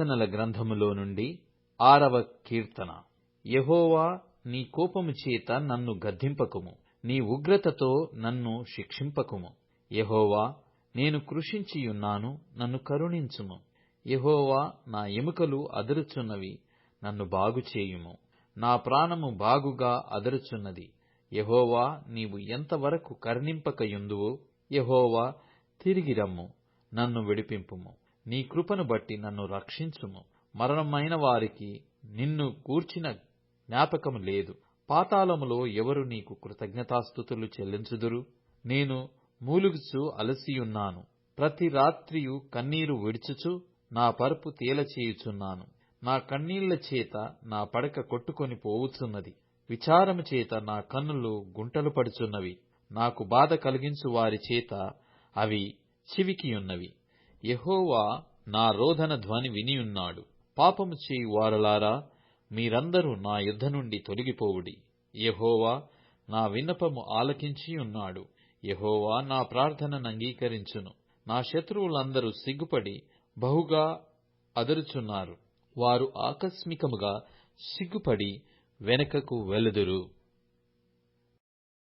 కీర్తనల గ్రంథములో నుండి 6వ కీర్తన. యెహోవా, నీ కోపము చేత నన్ను గద్దింపకుము, నీ ఉగ్రతతో నన్ను శిక్షింపకుము. యెహోవా, నేను కృషించియున్నాను, నన్ను కరుణించుము. యెహోవా, నా ఎముకలు అదరుచున్నవి, నన్ను బాగుచేయుము. నా ప్రాణము బాగుగా అదరుచున్నది. యెహోవా, నీవు ఎంతవరకు కరుణింపకయుందువో, యెహోవా, తిరిగి రమ్ము, నన్ను విడిపింపుము. నీ కృపను బట్టి నన్ను రక్షించుము. మరణమైన వారికి నిన్ను గూర్చిన జ్ఞాపకం లేదు. పాతాళములో ఎవరు నీకు కృతజ్ఞతాస్తుతులు చెల్లించుదురు? నేను మూలుగుచు అలసియున్నాను. ప్రతి రాత్రియు కన్నీరు విడుచుచు నా పరుపు తేలచేయుచున్నాను. నా కన్నీళ్ల చేత నా పడక కొట్టుకొని పోవుచున్నది. విచారము చేత నా కన్నులు గుంటలు పడుచున్నవి. నాకు బాధ కలిగించు వారి చేత అవి చివికియున్నవి. యెహోవా నా రోదన ధ్వని వినియున్నాడు. పాపము చేయు వారలారా, మీరందరూ నా యుద్ధ నుండి తొలగిపోవుడి. యెహోవా నా విన్నపము ఆలకించియున్నాడు. యెహోవా నా ప్రార్థనను అంగీకరించును. నా శత్రువులందరూ సిగ్గుపడి బహుగా అదరుచున్నారు. వారు ఆకస్మికముగా సిగ్గుపడి వెనుకకు వెలుదురు.